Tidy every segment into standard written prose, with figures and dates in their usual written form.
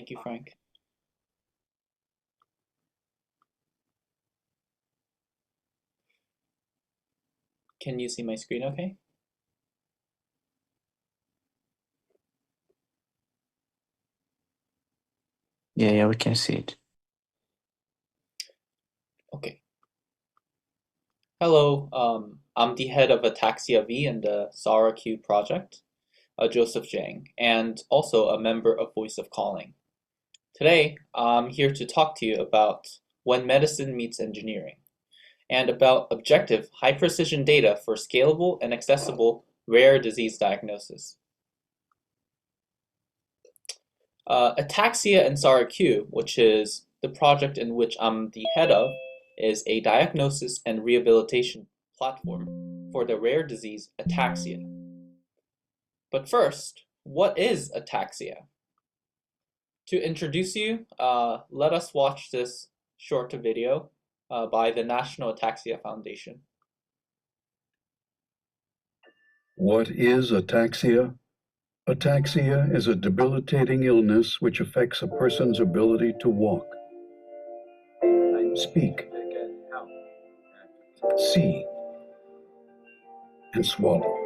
Thank you, Frank. Can you see my screen okay? Yeah, we can see it. Okay. Hello, I'm the head of AtaxiaV and the SARA-Q project, Joseph Jang, and also a member of Voice of Calling. Today, I'm here to talk to you about when medicine meets engineering, and about objective, high-precision data for scalable and accessible rare disease diagnosis. Ataxia and SARA-Q, which is the project in which I'm the head of, is a diagnosis and rehabilitation platform for the rare disease ataxia. But first, what is ataxia? To introduce you, let us watch this short video by the National Ataxia Foundation. What is ataxia? Ataxia is a debilitating illness which affects a person's ability to walk, speak, see, and swallow.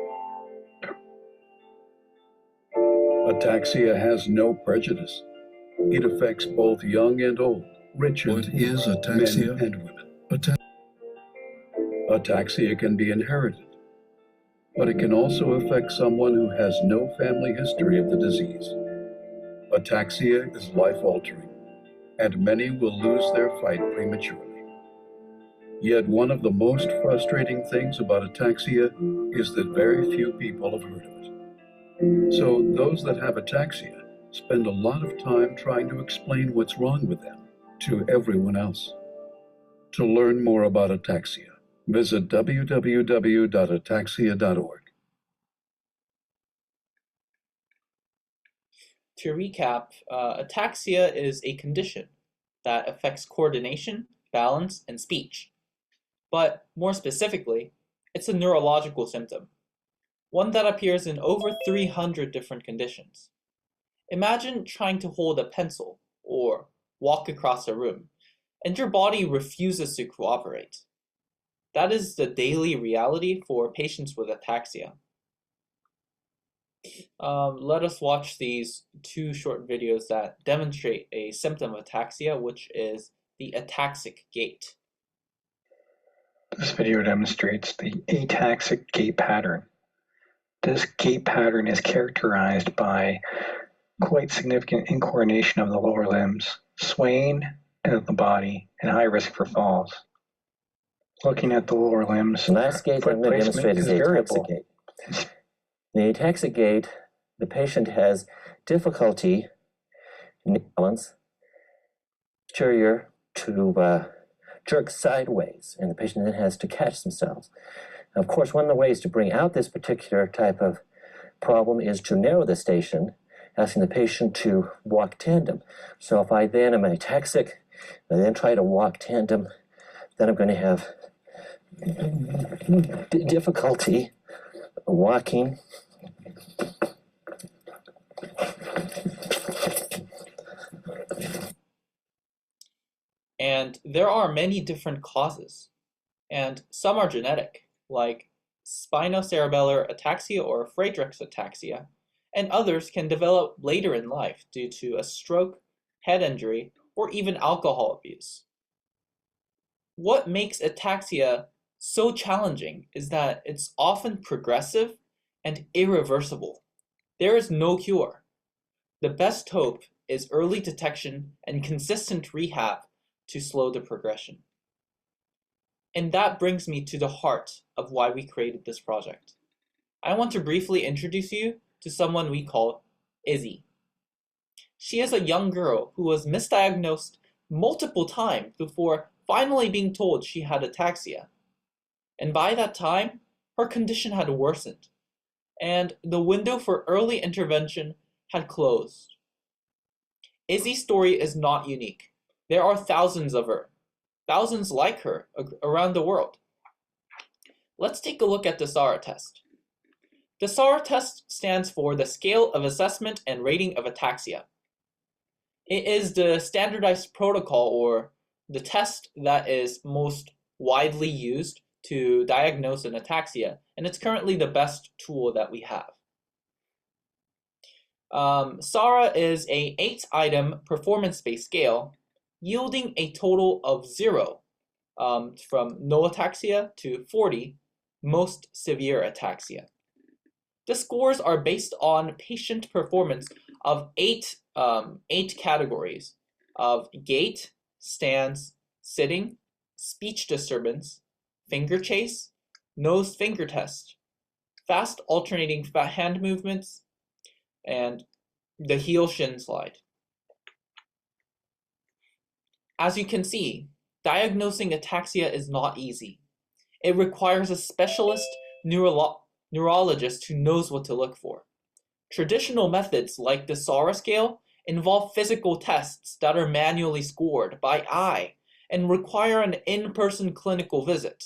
Ataxia has no prejudice. It affects both young and old, rich and poor, men and women. Ataxia can be inherited, but it can also affect someone who has no family history of the disease. Ataxia is life-altering, and many will lose their fight prematurely. Yet one of the most frustrating things about ataxia is that very few people have heard of it. So those that have ataxia spend a lot of time trying to explain what's wrong with them to everyone else. To learn more about ataxia, visit www.ataxia.org. To recap, ataxia is a condition that affects coordination, balance, and speech. But more specifically, it's a neurological symptom, one that appears in over 300 different conditions. Imagine trying to hold a pencil or walk across a room, and your body refuses to cooperate. That is the daily reality for patients with ataxia. Let us watch these two short videos that demonstrate a symptom of ataxia, which is the ataxic gait. This video demonstrates the ataxic gait pattern. This gait pattern is characterized by quite significant incoordination of the lower limbs, swaying of the body, and high risk for falls. Looking at the lower limbs, the last gait I'm going to demonstrate is the ataxic gait. In the ataxic gait, the patient has difficulty in balance, posterior to jerk sideways, and the patient then has to catch themselves. Now, of course, one of the ways to bring out this particular type of problem is to narrow the station, asking the patient to walk tandem. So if I then am ataxic, and I then try to walk tandem, then I'm going to have difficulty walking. And there are many different causes, and some are genetic, like spinocerebellar ataxia or Friedreich's ataxia, and others can develop later in life due to a stroke, head injury, or even alcohol abuse. What makes ataxia so challenging is that it's often progressive and irreversible. There is no cure. The best hope is early detection and consistent rehab to slow the progression. And that brings me to the heart of why we created this project. I want to briefly introduce you to someone we call Izzy. She is a young girl who was misdiagnosed multiple times before finally being told she had ataxia. And by that time, her condition had worsened, and the window for early intervention had closed. Izzy's story is not unique. There are thousands of her, thousands like her around the world. Let's take a look at the SARA test. The SARA test stands for the Scale of Assessment and Rating of Ataxia. It is the standardized protocol or the test that is most widely used to diagnose an ataxia, and it's currently the best tool that we have. SARA is a 8-item performance-based scale, yielding a total of 0, from no ataxia to 40, most severe ataxia. The scores are based on patient performance of eight categories of gait, stance, sitting, speech disturbance, finger chase, nose finger test, fast alternating hand movements, and the heel shin slide. As you can see, diagnosing ataxia is not easy. It requires a specialist neurologist who knows what to look for. Traditional methods like the SARA scale involve physical tests that are manually scored by eye and require an in-person clinical visit.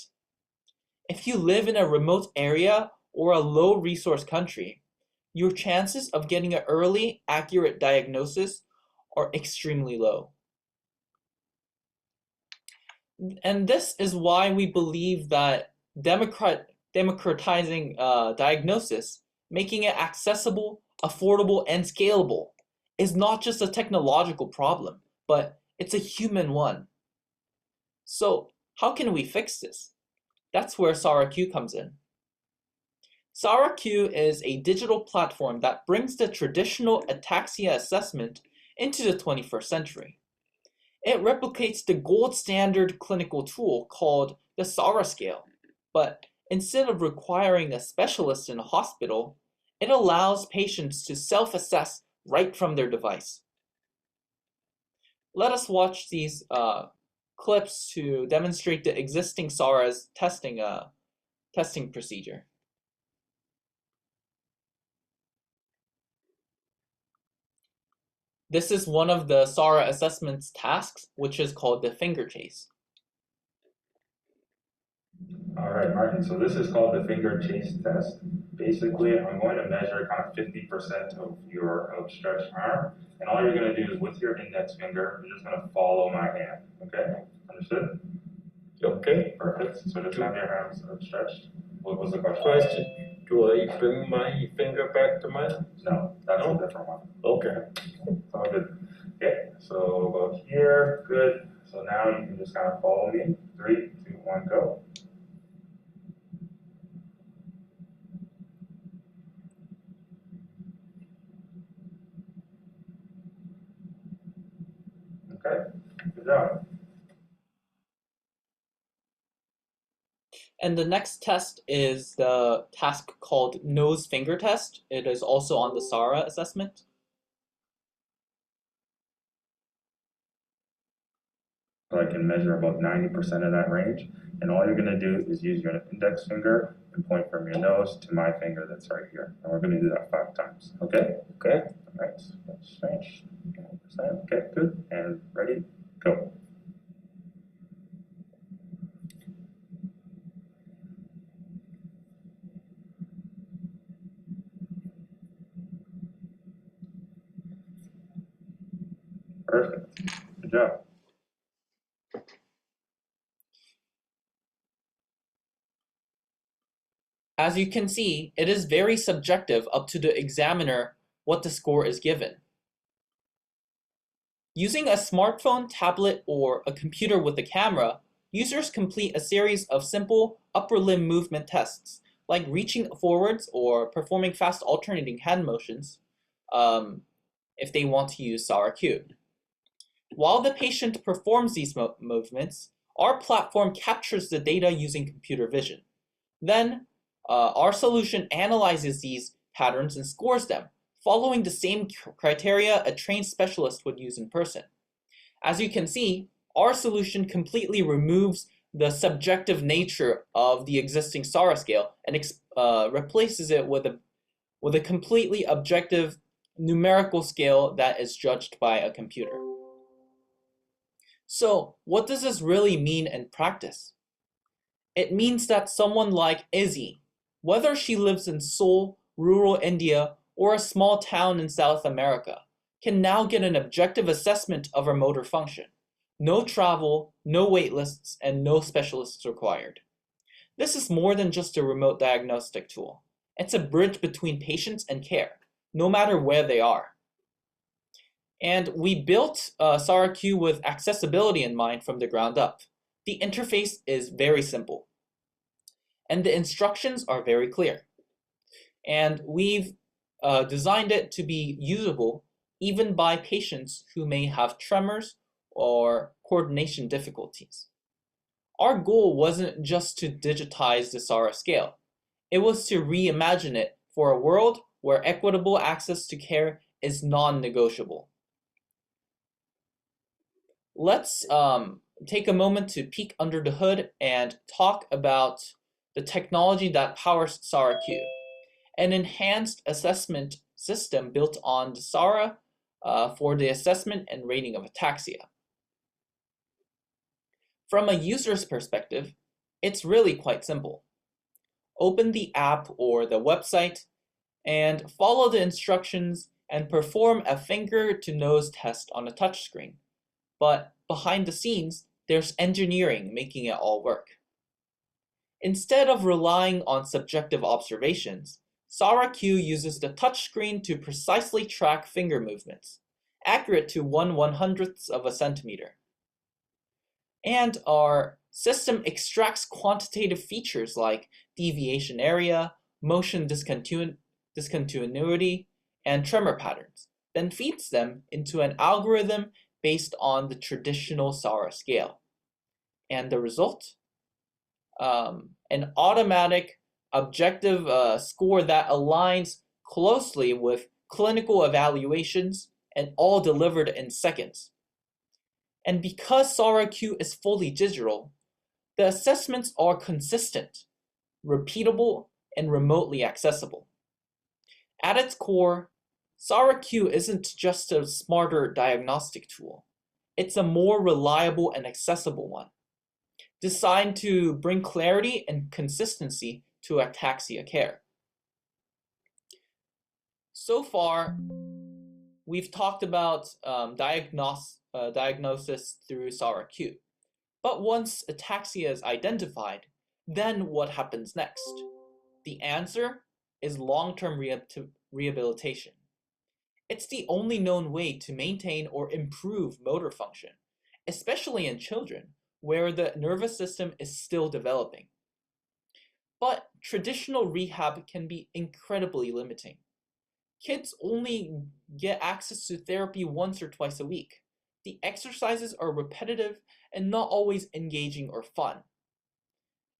If you live in a remote area or a low-resource country, your chances of getting an early, accurate diagnosis are extremely low. And this is why we believe that democratizing diagnosis, making it accessible, affordable, and scalable, is not just a technological problem, but it's a human one. So how can we fix this? That's where SARA-Q comes in. SARA-Q is a digital platform that brings the traditional ataxia assessment into the 21st century. It replicates the gold standard clinical tool called the SARA scale, but instead of requiring a specialist in a hospital, it allows patients to self-assess right from their device. Let us watch these clips to demonstrate the existing SARA's testing procedure. This is one of the SARA assessment's tasks, which is called the finger chase. All right, Martin, so this is called the finger chase test. Basically, I'm going to measure kind of 50% of your outstretched arm, and all you're going to do is with your index finger, you're just going to follow my hand, okay? Understood? Okay. Perfect. So just have your arms outstretched. What was the question? Question. Do I bring my finger back to mine? No, that's a different one. Okay. It's all good. Okay, so about here, good. So now you can just kind of follow me. 3, 2, 1, go. Okay, good job. And the next test is the task called nose finger test. It is also on the SARA assessment. So I can measure about 90% of that range. And all you're going to do is use your index finger and point from your nose to my finger that's right here. And we're going to do that 5 times. Okay? Okay. All right. That's strange. 90%. Okay, good. And ready? Go. Perfect. Good job. As you can see, it is very subjective up to the examiner what the score is given. Using a smartphone, tablet, or a computer with a camera, users complete a series of simple upper limb movement tests, like reaching forwards or performing fast alternating hand motions, if they want to use SARA-Q. While the patient performs these movements, our platform captures the data using computer vision. Then, our solution analyzes these patterns and scores them, following the same criteria a trained specialist would use in person. As you can see, our solution completely removes the subjective nature of the existing SARA scale and replaces it with a completely objective numerical scale that is judged by a computer. So, what does this really mean in practice? It means that someone like Izzy, whether she lives in Seoul, rural India, or a small town in South America, can now get an objective assessment of our motor function. No travel, no wait lists, and no specialists required. This is more than just a remote diagnostic tool. It's a bridge between patients and care, no matter where they are. And we built SARA-Q with accessibility in mind from the ground up. The interface is very simple, and the instructions are very clear. And we've designed it to be usable even by patients who may have tremors or coordination difficulties. Our goal wasn't just to digitize the SARA scale. It was to reimagine it for a world where equitable access to care is non-negotiable. Let's take a moment to peek under the hood and talk about the technology that powers SARA-Q, an enhanced assessment system built on the SARA for the assessment and rating of ataxia. From a user's perspective, it's really quite simple. Open the app or the website and follow the instructions and perform a finger-to-nose test on a touchscreen. But behind the scenes, there's engineering making it all work. Instead of relying on subjective observations, SARA-Q uses the touchscreen to precisely track finger movements, accurate to 1/100th of a centimeter. And our system extracts quantitative features like deviation area, motion discontinuity, and tremor patterns, then feeds them into an algorithm based on the traditional SARA scale. And the result? An automatic, objective score that aligns closely with clinical evaluations and all delivered in seconds. And because SARA-Q is fully digital, the assessments are consistent, repeatable, and remotely accessible. At its core, SARA-Q isn't just a smarter diagnostic tool. It's a more reliable and accessible one, designed to bring clarity and consistency to ataxia care. So far, we've talked about diagnosis through SARA-Q. But once ataxia is identified, then what happens next? The answer is long-term rehabilitation. It's the only known way to maintain or improve motor function, especially in children, where the nervous system is still developing. But traditional rehab can be incredibly limiting. Kids only get access to therapy once or twice a week. The exercises are repetitive and not always engaging or fun.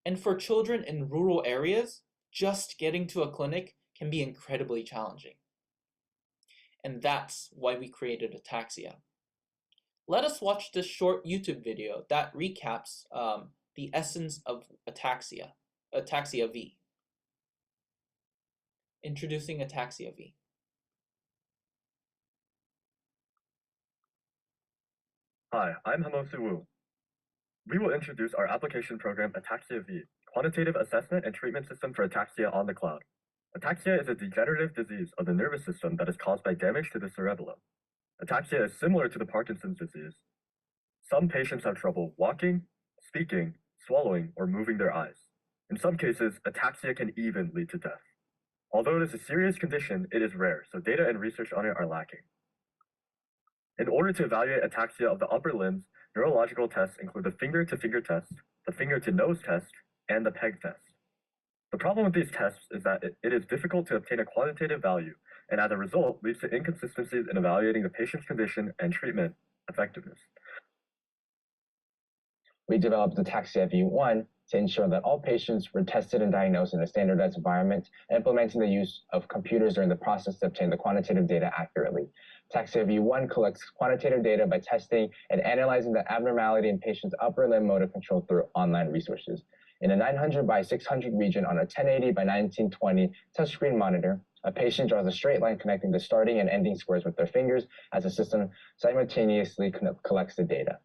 And for children in rural areas, just getting to a clinic can be incredibly challenging. And that's why we created Ataxia. Let us watch this short YouTube video that recaps the essence of Ataxia, AtaxiaV. Introducing AtaxiaV. Hi, I'm Hamosu Wu. We will introduce our application program AtaxiaV, Quantitative Assessment and Treatment System for Ataxia on the Cloud. Ataxia is a degenerative disease of the nervous system that is caused by damage to the cerebellum. Ataxia is similar to the Parkinson's disease. Some patients have trouble walking, speaking, swallowing, or moving their eyes. In some cases, ataxia can even lead to death. Although it is a serious condition, it is rare, so data and research on it are lacking. In order to evaluate ataxia of the upper limbs, neurological tests include the finger-to-finger test, the finger-to-nose test, and the PEG test. The problem with these tests is that it is difficult to obtain a quantitative value, and as a result, leads to inconsistencies in evaluating the patient's condition and treatment effectiveness. We developed AtaxiaV1 to ensure that all patients were tested and diagnosed in a standardized environment, implementing the use of computers during the process to obtain the quantitative data accurately. AtaxiaV1 collects quantitative data by testing and analyzing the abnormality in patients' upper limb motor control through online resources. In a 900 by 600 region on a 1080 by 1920 touchscreen monitor, a patient draws a straight line connecting the starting and ending squares with their fingers as the system simultaneously collects the data.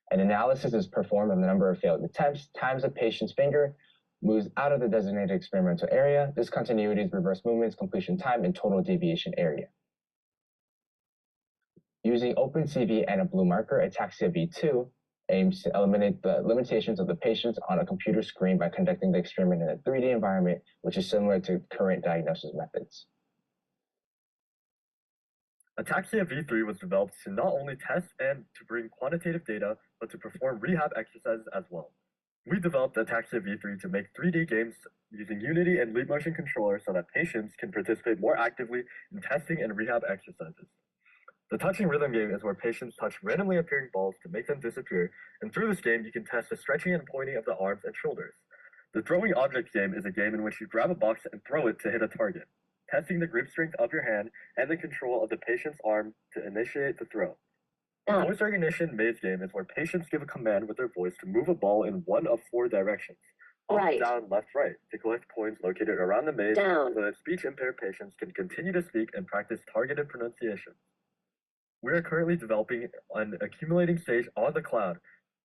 An analysis is performed on the number of failed attempts, times a patient's finger moves out of the designated experimental area, discontinuities, reverse movements, completion time, and total deviation area. Using OpenCV and a blue marker, AtaxiaV2 aims to eliminate the limitations of the patients on a computer screen by conducting the experiment in a 3D environment, which is similar to current diagnosis methods. Ataxia V3 was developed to not only test and to bring quantitative data, but to perform rehab exercises as well. We developed Ataxia V3 to make 3D games using Unity and Leap Motion controllers so that patients can participate more actively in testing and rehab exercises. The touching rhythm game is where patients touch randomly appearing balls to make them disappear, and through this game you can test the stretching and pointing of the arms and shoulders. The throwing object game is a game in which you grab a box and throw it to hit a target, testing the grip strength of your hand and the control of the patient's arm to initiate the throw. The voice recognition maze game is where patients give a command with their voice to move a ball in one of 4 directions. Up, down, left, right, to collect coins located around the maze so that speech-impaired patients can continue to speak and practice targeted pronunciation. We are currently developing an accumulating stage on the cloud,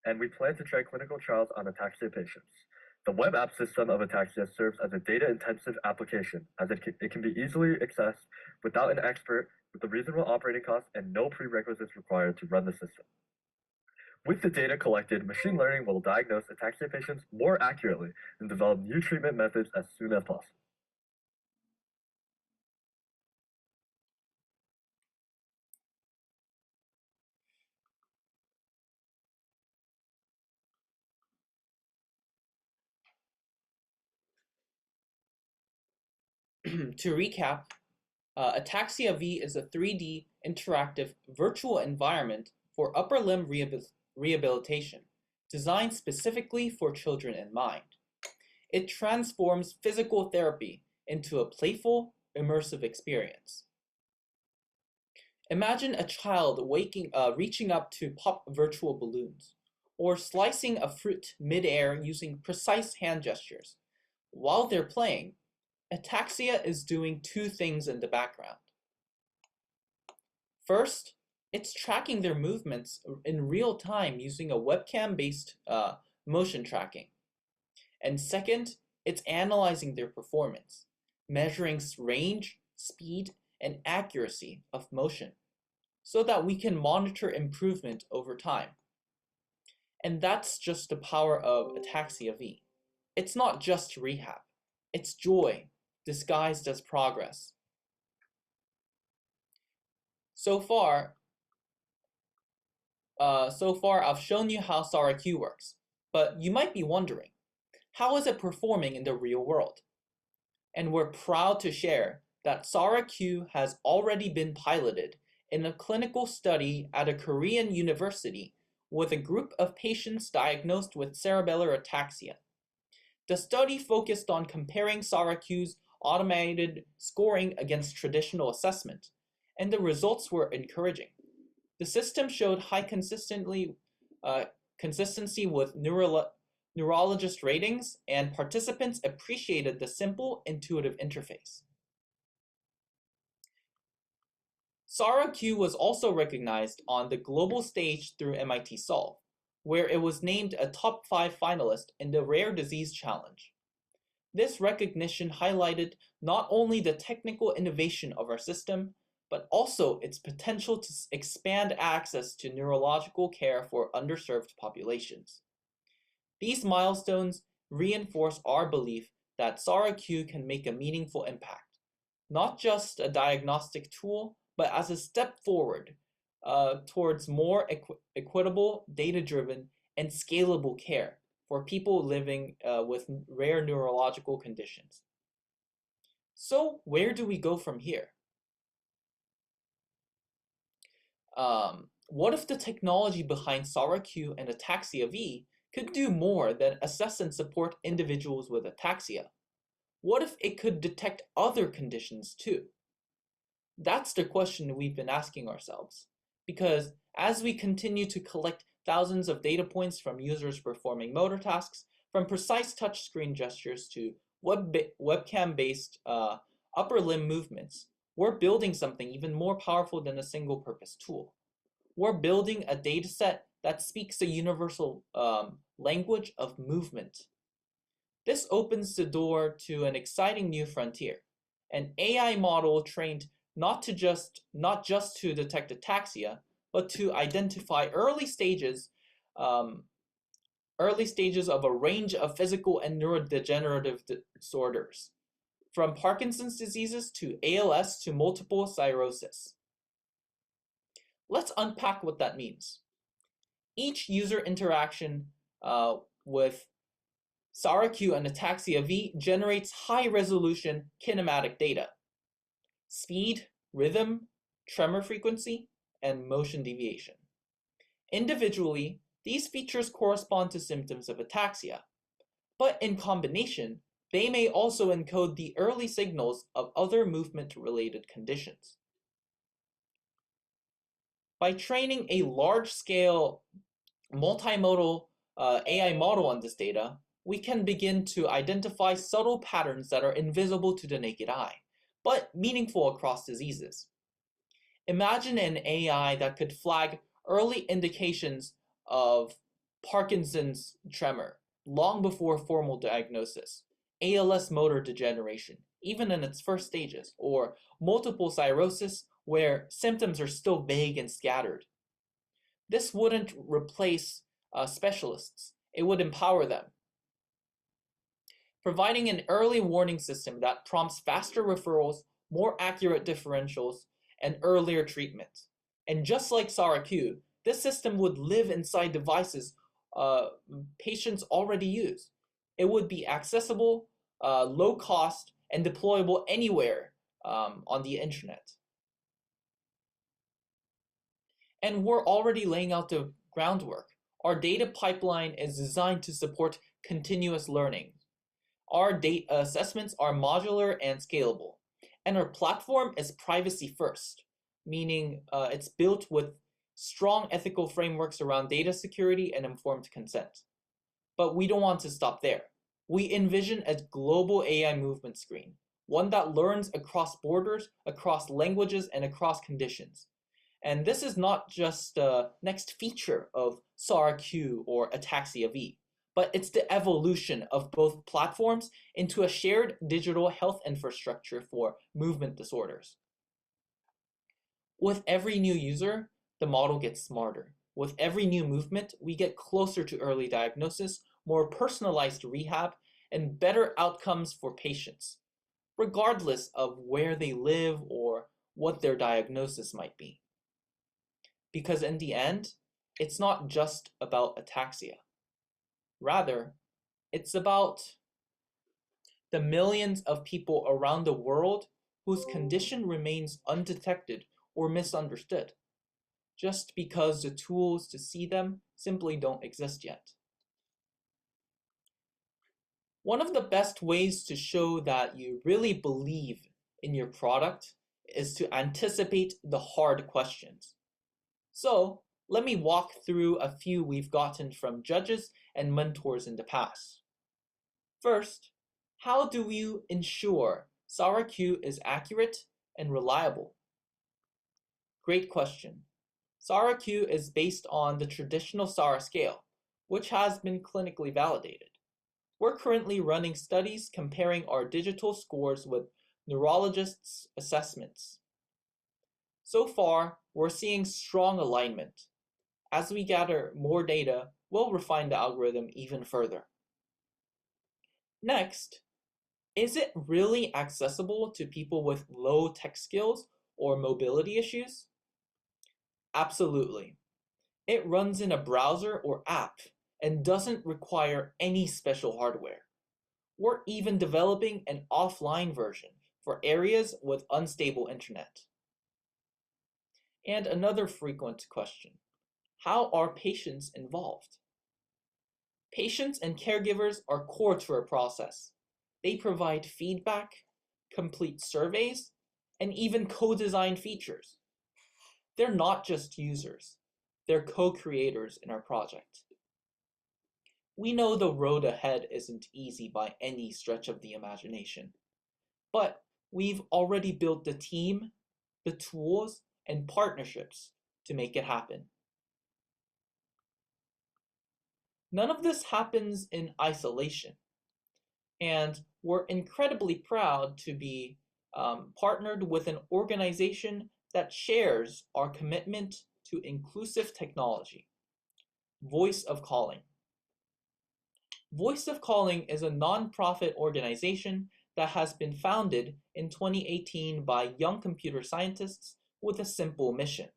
and we plan to try clinical trials on ataxia patients. The web app system of Ataxia serves as a data-intensive application, as it can be easily accessed without an expert, with a reasonable operating cost and no prerequisites required to run the system. With the data collected, machine learning will diagnose ataxia patients more accurately and develop new treatment methods as soon as possible. To recap, AtaxiaV is a 3D interactive virtual environment for upper limb rehabilitation, designed specifically for children in mind. It transforms physical therapy into a playful, immersive experience. Imagine a child reaching up to pop virtual balloons, or slicing a fruit mid-air using precise hand gestures. While they're playing, Ataxia is doing 2 things in the background. First, it's tracking their movements in real time using a webcam-based motion tracking. And second, it's analyzing their performance, measuring range, speed, and accuracy of motion, so that we can monitor improvement over time. And that's just the power of AtaxiaV. It's not just rehab, it's joy disguised as progress. So far I've shown you how SARA-Q works, but you might be wondering, how is it performing in the real world? And we're proud to share that SARA-Q has already been piloted in a clinical study at a Korean university with a group of patients diagnosed with cerebellar ataxia. The study focused on comparing SARA-Q's automated scoring against traditional assessment, and the results were encouraging. The system showed high consistency with neurologist ratings, and participants appreciated the simple, intuitive interface. SARA-Q was also recognized on the global stage through MIT Solve, where it was named a top 5 finalist in the Rare Disease Challenge. This recognition highlighted not only the technical innovation of our system, but also its potential to expand access to neurological care for underserved populations. These milestones reinforce our belief that SARA-Q can make a meaningful impact, not just a diagnostic tool, but as a step forward towards more equitable, data-driven, and scalable care for people living with rare neurological conditions. So where do we go from here? What if the technology behind SARA-Q and AtaxiaV could do more than assess and support individuals with ataxia? What if it could detect other conditions too? That's the question we've been asking ourselves, because as we continue to collect thousands of data points from users performing motor tasks, from precise touchscreen gestures to webcam-based upper limb movements, we're building something even more powerful than a single-purpose tool. We're building a dataset that speaks a universal language of movement. This opens the door to an exciting new frontier, an AI model trained not just to detect ataxia, but to identify early stages of a range of physical and neurodegenerative disorders, from Parkinson's diseases to ALS to multiple sclerosis. Let's unpack what that means. Each user interaction with SARA-Q and AtaxiaV generates high-resolution kinematic data: speed, rhythm, tremor frequency, and motion deviation. Individually, these features correspond to symptoms of ataxia, but in combination, they may also encode the early signals of other movement-related conditions. By training a large-scale multimodal AI model on this data, we can begin to identify subtle patterns that are invisible to the naked eye, but meaningful across diseases. Imagine an AI that could flag early indications of Parkinson's tremor long before formal diagnosis, ALS motor degeneration, even in its first stages, or multiple sclerosis where symptoms are still vague and scattered. This wouldn't replace specialists, it would empower them, providing an early warning system that prompts faster referrals, more accurate differentials, and earlier treatment. And just like SARA-Q, this system would live inside devices patients already use. It would be accessible, low cost, and deployable anywhere on the internet. And we're already laying out the groundwork. Our data pipeline is designed to support continuous learning. Our data assessments are modular and scalable. And our platform is privacy first, meaning it's built with strong ethical frameworks around data security and informed consent. But we don't want to stop there. We envision a global AI movement screen, one that learns across borders, across languages, and across conditions. And this is not just the next feature of SARA-Q or AtaxiaV, but it's the evolution of both platforms into a shared digital health infrastructure for movement disorders. With every new user, the model gets smarter. With every new movement, we get closer to early diagnosis, more personalized rehab, and better outcomes for patients, regardless of where they live or what their diagnosis might be. Because in the end, it's not just about ataxia. Rather, it's about the millions of people around the world whose condition remains undetected or misunderstood, just because the tools to see them simply don't exist yet. One of the best ways to show that you really believe in your product is to anticipate the hard questions. So, let me walk through a few we've gotten from judges and mentors in the past. First, how do you ensure SARA-Q is accurate and reliable? Great question. SARA-Q is based on the traditional SARA scale, which has been clinically validated. We're currently running studies comparing our digital scores with neurologists' assessments. So far, we're seeing strong alignment. As we gather more data, we'll refine the algorithm even further. Next, is it really accessible to people with low tech skills or mobility issues? Absolutely. It runs in a browser or app and doesn't require any special hardware. We're even developing an offline version for areas with unstable internet. And another frequent question, how are patients involved? Patients and caregivers are core to our process. They provide feedback, complete surveys, and even co-design features. They're not just users, they're co-creators in our project. We know the road ahead isn't easy by any stretch of the imagination, but we've already built the team, the tools, and partnerships to make it happen. None of this happens in isolation, and we're incredibly proud to be partnered with an organization that shares our commitment to inclusive technology. Voice of Calling. Voice of Calling is a non-profit organization that has been founded in 2018 by young computer scientists with a simple mission: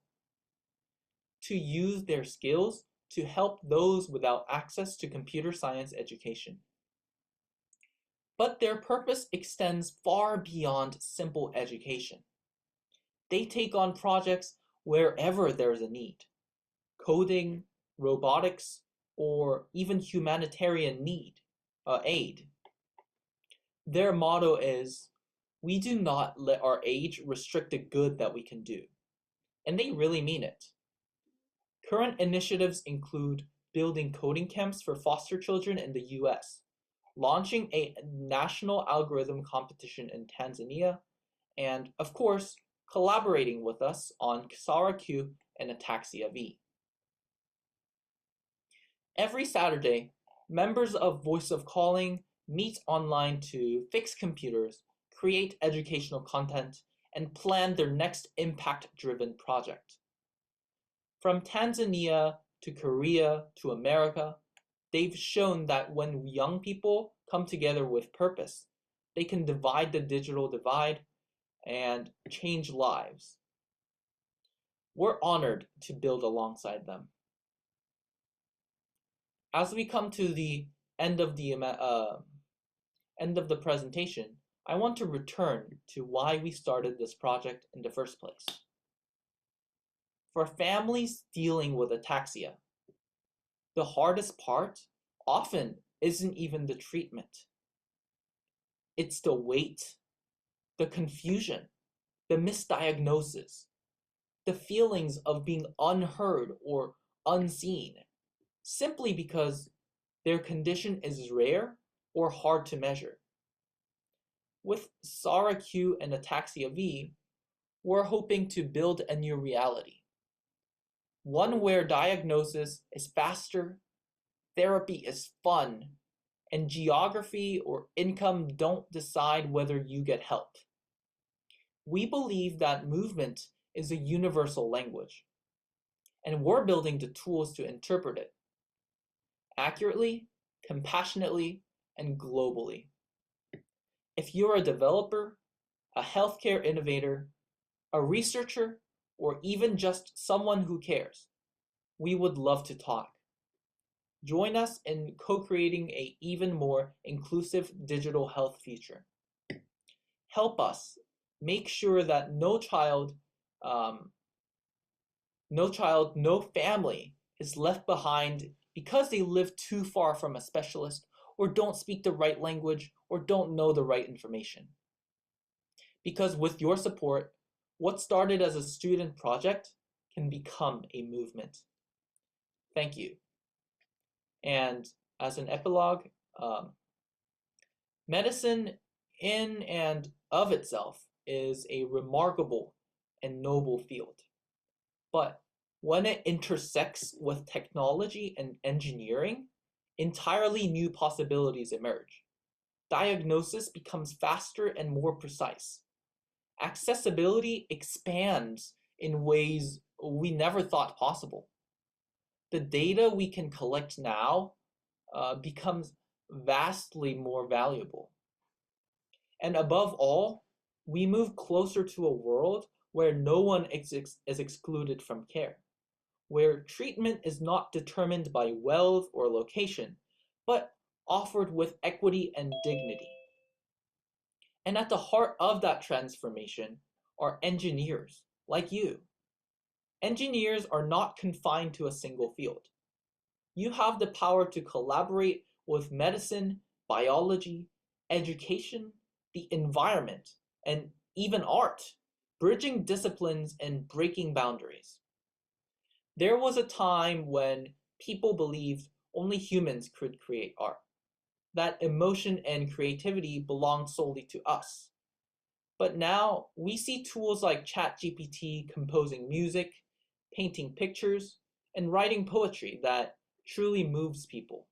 to use their skills to help those without access to computer science education. But their purpose extends far beyond simple education. They take on projects wherever there's a need: coding, robotics, or even humanitarian aid. Their motto is, "We do not let our age restrict the good that we can do." And they really mean it. Current initiatives include building coding camps for foster children in the US, launching a national algorithm competition in Tanzania, and, of course, collaborating with us on SARA-Q and AtaxiaV. Every Saturday, members of Voice of Calling meet online to fix computers, create educational content, and plan their next impact-driven project. From Tanzania to Korea to America, they've shown that when young people come together with purpose, they can divide the digital divide and change lives. We're honored to build alongside them. As we come to the end of the presentation, I want to return to why we started this project in the first place. For families dealing with ataxia, the hardest part often isn't even the treatment. It's the wait, the confusion, the misdiagnosis, the feelings of being unheard or unseen, simply because their condition is rare or hard to measure. With SARA-Q and AtaxiaV, we're hoping to build a new reality. One where diagnosis is faster, therapy is fun, and geography or income don't decide whether you get help. We believe that movement is a universal language, and we're building the tools to interpret it accurately, compassionately, and globally. If you're a developer, a healthcare innovator, a researcher, or even just someone who cares, we would love to talk. Join us in co-creating an even more inclusive digital health future. Help us make sure that no child, no family is left behind because they live too far from a specialist, or don't speak the right language, or don't know the right information. Because with your support, what started as a student project can become a movement. Thank you. And as an epilogue, medicine in and of itself is a remarkable and noble field. But when it intersects with technology and engineering, entirely new possibilities emerge. Diagnosis becomes faster and more precise. Accessibility expands in ways we never thought possible. The data we can collect now becomes vastly more valuable. And above all, we move closer to a world where no one is excluded from care, where treatment is not determined by wealth or location, but offered with equity and dignity. And at the heart of that transformation are engineers like you. Engineers are not confined to a single field. You have the power to collaborate with medicine, biology, education, the environment, and even art, bridging disciplines and breaking boundaries. There was a time when people believed only humans could create art, that emotion and creativity belonged solely to us. But now we see tools like ChatGPT composing music, painting pictures, and writing poetry that truly moves people.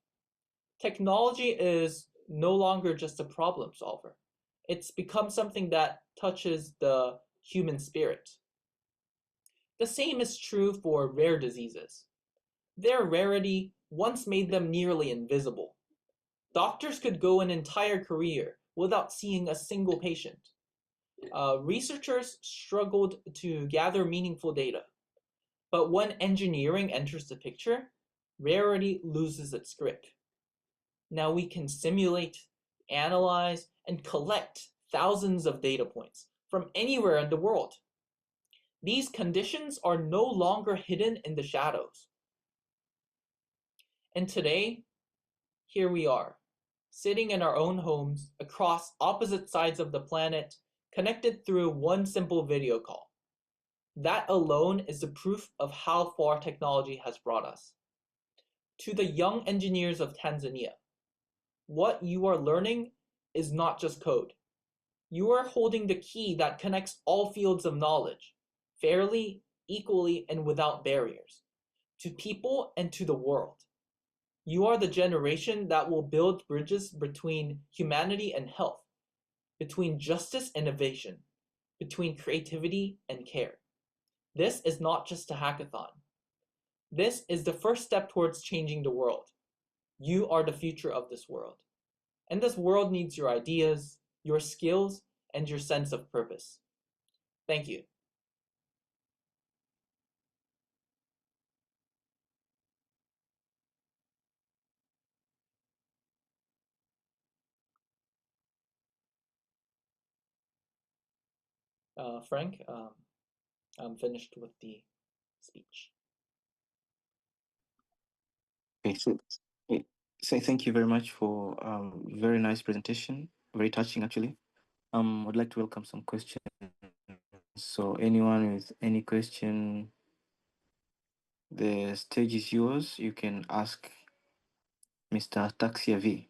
Technology is no longer just a problem solver. It's become something that touches the human spirit. The same is true for rare diseases. Their rarity once made them nearly invisible. Doctors could go an entire career without seeing a single patient. Researchers struggled to gather meaningful data. But when engineering enters the picture, rarity loses its grip. Now we can simulate, analyze, and collect thousands of data points from anywhere in the world. These conditions are no longer hidden in the shadows. And today, here we are, sitting in our own homes across opposite sides of the planet, connected through one simple video call. That alone is the proof of how far technology has brought us. To the young engineers of Tanzania, what you are learning is not just code. You are holding the key that connects all fields of knowledge, fairly, equally, and without barriers, to people and to the world. You are the generation that will build bridges between humanity and health, between justice and innovation, between creativity and care. This is not just a hackathon. This is the first step towards changing the world. You are the future of this world. And this world needs your ideas, your skills, and your sense of purpose. Thank you. Frank, I'm finished with the speech. Okay, so thank you very much for very nice presentation, very touching actually. I'd like to welcome some questions. So anyone with any question, the stage is yours. You can ask Mr. AtaxiaV.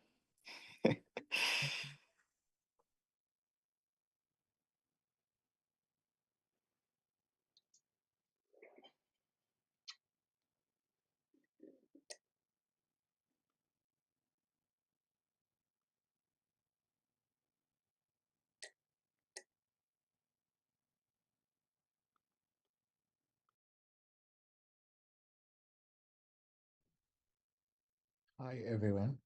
Hi everyone.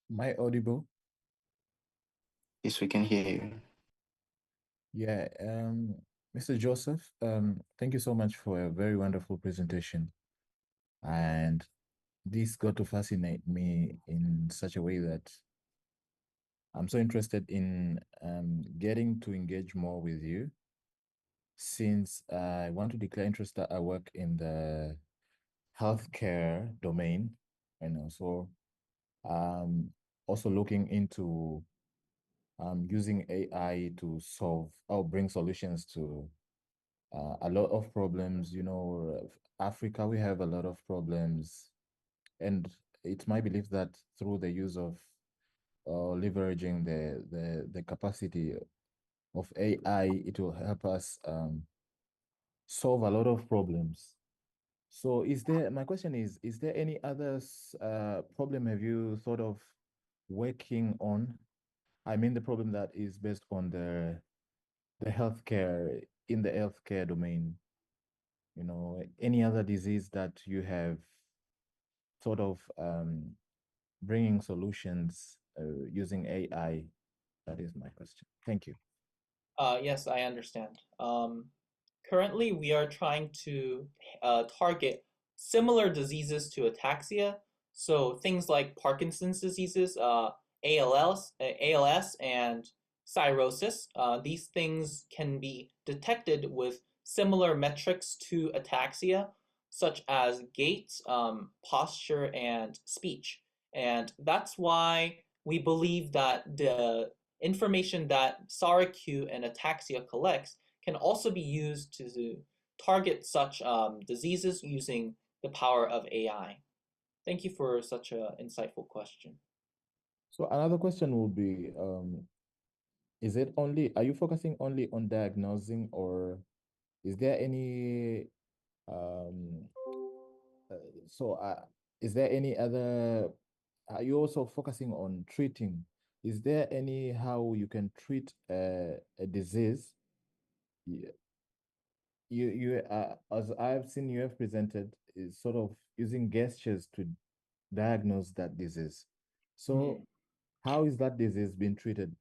Am I audible? Yes, we can hear you. Yeah, Mr. Joseph, thank you so much for a very wonderful presentation. And this got to fascinate me in such a way that I'm so interested in getting to engage more with you, since I want to declare interest that I work in the healthcare domain, and also looking into using AI to solve or bring solutions to a lot of problems. You know, Africa, we have a lot of problems, and it's my belief that through the use of leveraging the capacity of AI, it will help us solve a lot of problems. So my question is there any other problem have you thought of working on? I mean, the problem that is based on the healthcare, in the healthcare domain, you know, any other disease that you have thought of bringing solutions using AI? That is my question. Thank you. Yes, I understand. Currently, we are trying to target similar diseases to ataxia. So things like Parkinson's diseases, ALS, and cirrhosis. These things can be detected with similar metrics to ataxia, such as gait, posture, and speech. And that's why we believe that the information that SARA-Q and Ataxia collects can also be used to target such diseases using the power of AI. Thank you for such an insightful question. So another question would be, are you focusing only on diagnosing, or is there any, um, is there any other, are you also focusing on treating? Is there any how you can treat a disease Yeah, as I've seen you have presented, is sort of using gestures to diagnose that disease. So how is that disease being treated?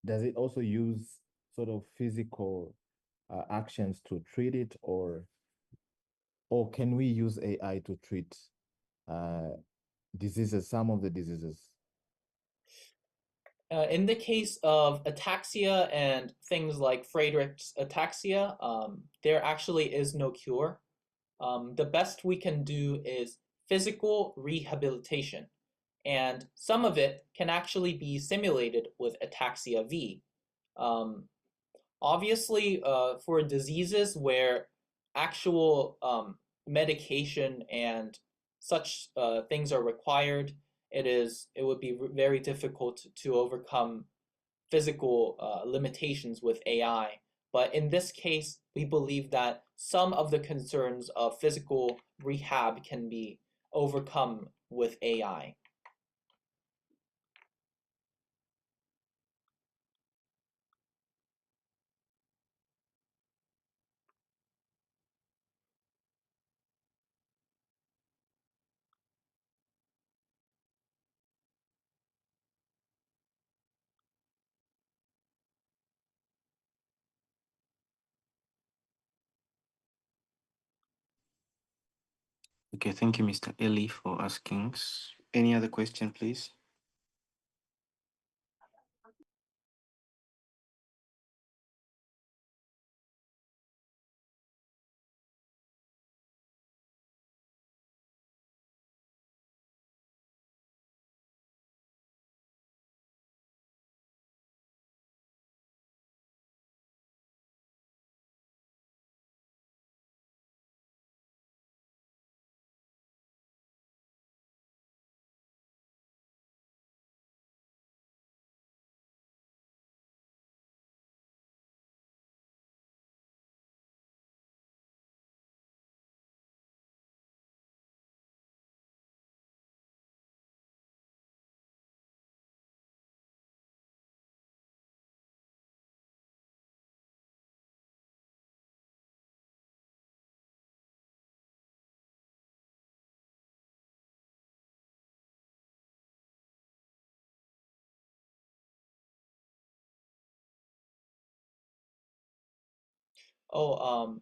Does it also use sort of physical actions to treat it, or can we use AI to treat uh, diseases, some of the diseases? In the case of ataxia and things like Friedreich's ataxia, there actually is no cure. The best we can do is physical rehabilitation, and some of it can actually be simulated with AtaxiaV. Um, Obviously, for diseases where actual medication and such things are required, it would be very difficult to overcome physical limitations with AI. But in this case, we believe that some of the concerns of physical rehab can be overcome with AI. Okay, thank you, Mr. Eli, for asking. Any other question, please?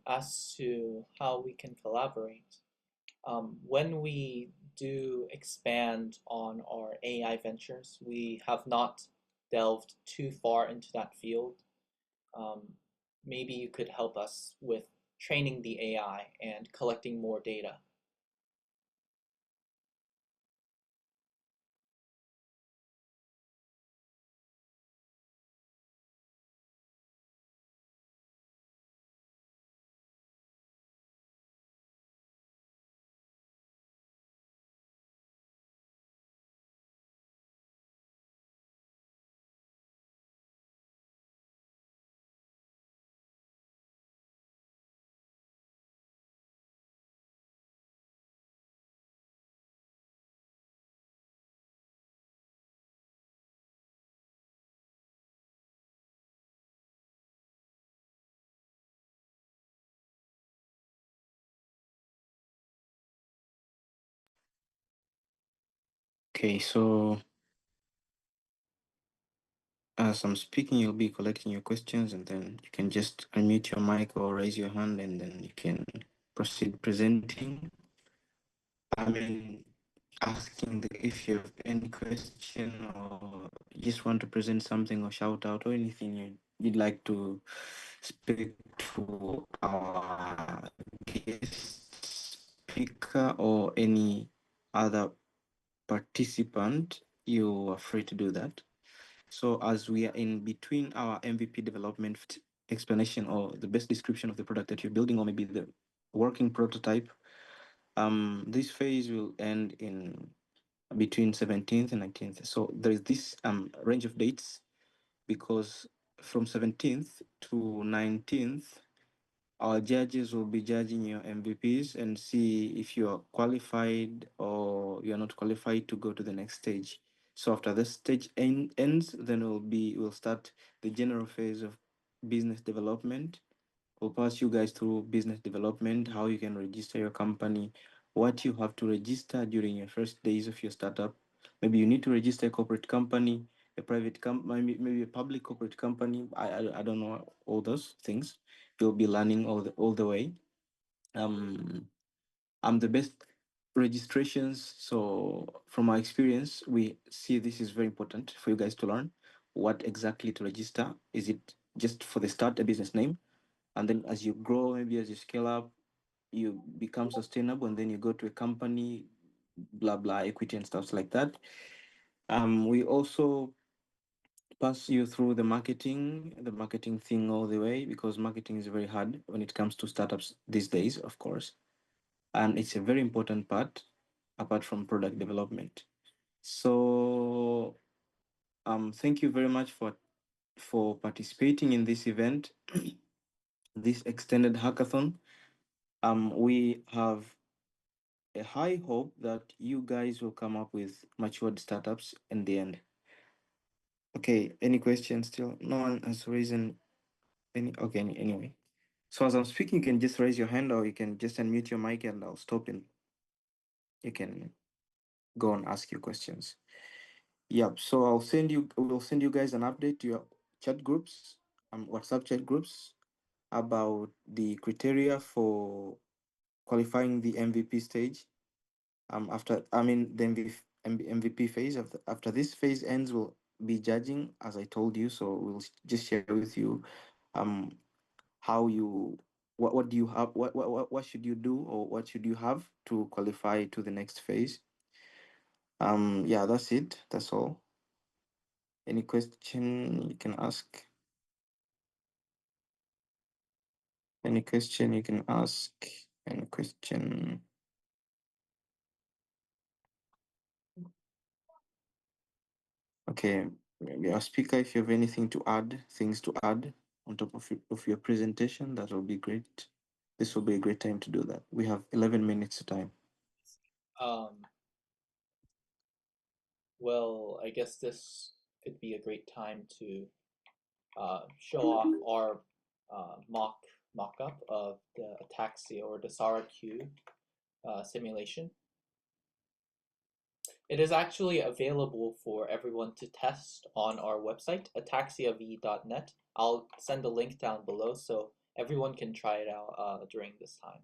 As to how we can collaborate, when we do expand on our AI ventures, we have not delved too far into that field. Um, Maybe you could help us with training the AI and collecting more data. Okay, so as I'm speaking, you'll be collecting your questions, and then you can just unmute your mic or raise your hand, and then you can proceed presenting. I mean, asking if you have any question or you just want to present something or shout out or anything you'd like to speak to our guest speaker or any other participant, you are free to do that. So as we are in between our MVP development explanation or the best description of the product that you're building, or maybe the working prototype, this phase will end in between 17th and 19th. So there is this range of dates because from 17th to 19th, our judges will be judging your MVPs and see if you are qualified or you're not qualified to go to the next stage. So after this stage ends, then we'll start the general phase of business development We'll pass you guys through business development, how you can register your company, what you have to register during your first days of your startup. Maybe you need to register a corporate company, a private company, maybe a public corporate company. I don't know all those things. You'll be learning all the way. I'm the best registrations. So from our experience, we see this is very important for you guys to learn what exactly to register. Is it just for the start, a business name? And then as you grow, maybe as you scale up, you become sustainable, and then you go to a company, blah blah, equity and stuff like that. We also pass you through the marketing thing all the way, because marketing is very hard when it comes to startups these days, of course, and it's a very important part apart from product development. So thank you very much for participating in this event, this extended hackathon. We have a high hope that you guys will come up with matured startups in the end. Okay, any questions still? No one has raised any. Okay, anyway. So as I'm speaking, you can just raise your hand, or you can just unmute your mic and I'll stop and you can go and ask your questions. Yep. So we'll send you guys an update to your chat groups, WhatsApp chat groups, about the criteria for qualifying the MVP stage. After the MVP phase, after this phase ends, we'll be judging, as I told you. So we'll just share with you how you what do you have, what should you do, or what should you have to qualify to the next phase. Yeah, that's it. That's all. Any question you can ask? Any question you can ask? Any question? Okay, maybe our speaker, if you have anything to add, things to add on top of your presentation, that will be great. This will be a great time to do that. We have 11 minutes time. Well, I guess this could be a great time to show off our mock-up of the Ataxia or the SARA-Q simulation. It is actually available for everyone to test on our website, AtaxiaV.net. I'll send a link down below so everyone can try it out during this time.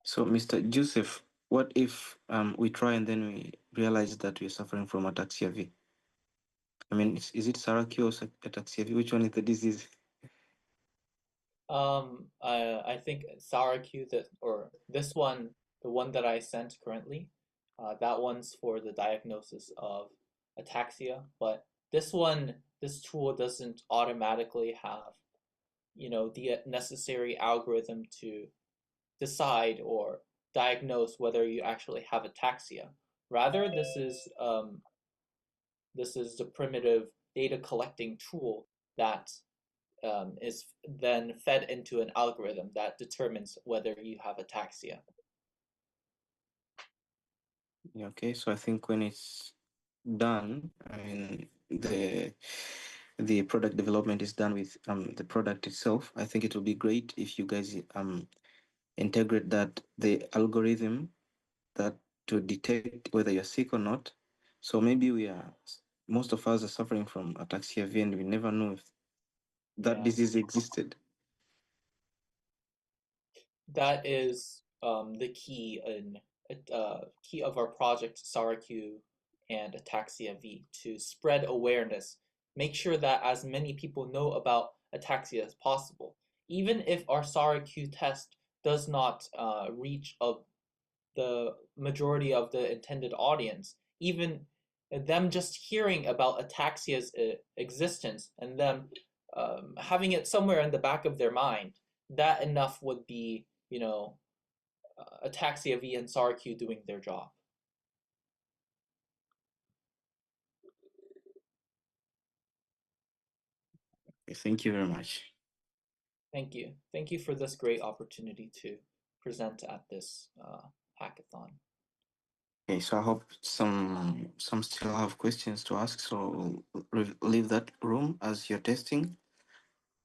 So, Mr. Joseph, what if we try and then we realize that we're suffering from ataxia V? I mean, is it SARA-Q or ataxia V? Which one is the disease? I think SARA-Q, or this one, the one that I sent currently, that one's for the diagnosis of ataxia. But this tool doesn't automatically have, the necessary algorithm to decide or diagnose whether you actually have ataxia. Rather, this is the primitive data collecting tool that is then fed into an algorithm that determines whether you have ataxia. Yeah, okay, so I think when it's done, I mean, the product development is done with the product itself. I think it will be great if you guys integrate that the algorithm that to detect whether you're sick or not. So maybe we are most of us are suffering from AtaxiaV and we never know if that disease existed. That is the key of our project SARA-Q and AtaxiaV, to spread awareness, make sure that as many people know about ataxia as possible. Even if our SARA-Q test does not reach the majority of the intended audience, even them just hearing about ataxia's existence and them having it somewhere in the back of their mind, that enough would be, AtaxiaV and SARA-Q doing their job. Thank you very much. Thank you. Thank you for this great opportunity to present at this hackathon. Okay, so I hope some still have questions to ask, so leave that room as you're testing.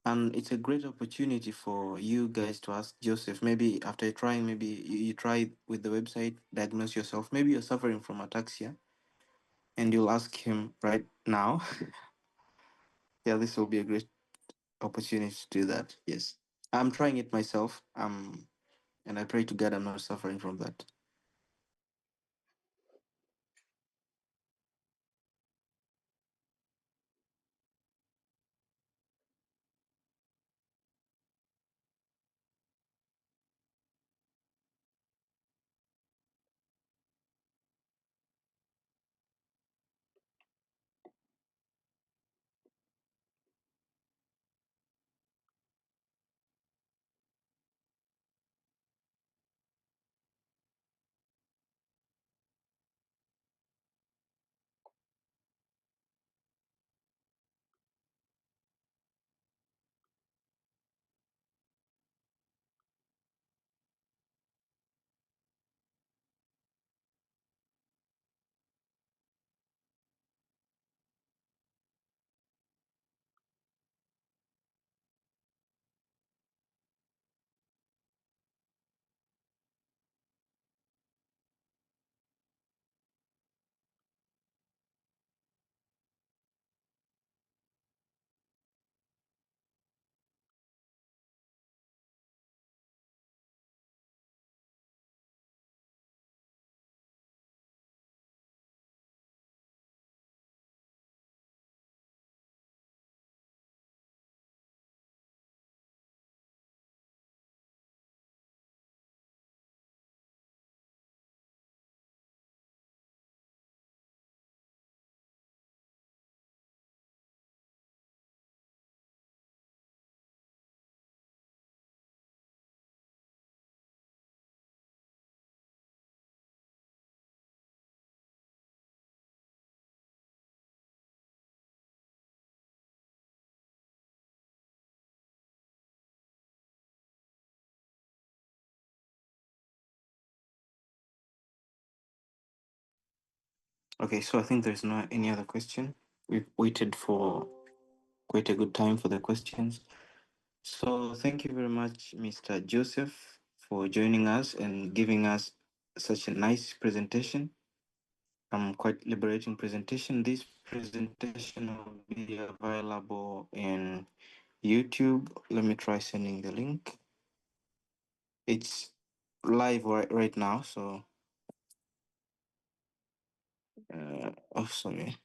And it's a great opportunity for you guys to ask Joseph. Maybe after trying, maybe you try with the website, diagnose yourself. Maybe you're suffering from ataxia, and you'll ask him right now. Yeah, this will be a great opportunity to do that. Yes, I'm trying it myself. And I pray to God I'm not suffering from that. Okay, so I think there's not any other question. We've waited for quite a good time for the questions. So thank you very much, Mr. Joseph, for joining us and giving us such a nice presentation. Quite liberating presentation. This presentation will be available in YouTube. Let me try sending the link. It's live right now, so sorry.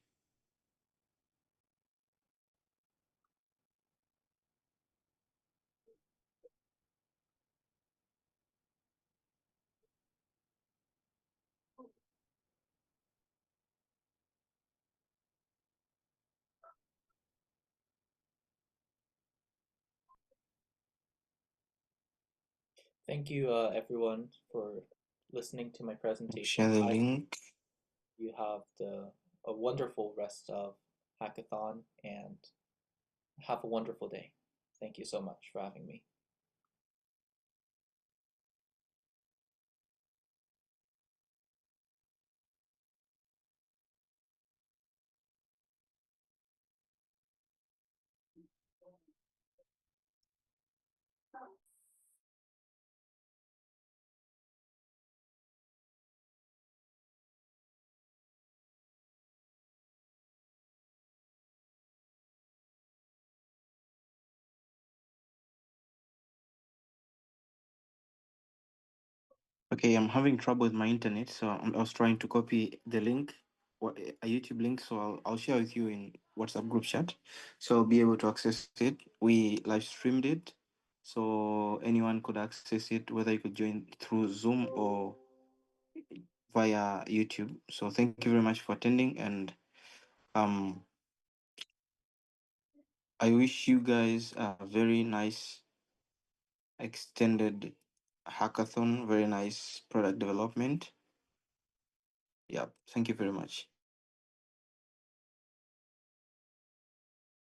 Thank you, everyone, for listening to my presentation. Share the link. You have a wonderful rest of hackathon and have a wonderful day. Thank you so much for having me. Okay, I'm having trouble with my internet, so I was trying to copy the link, a YouTube link. So I'll share with you in WhatsApp group chat, so I'll be able to access it. We live streamed it, so anyone could access it, whether you could join through Zoom or via YouTube. So thank you very much for attending, and I wish you guys a very nice extended hackathon, very nice product development. Yeah, thank you very much.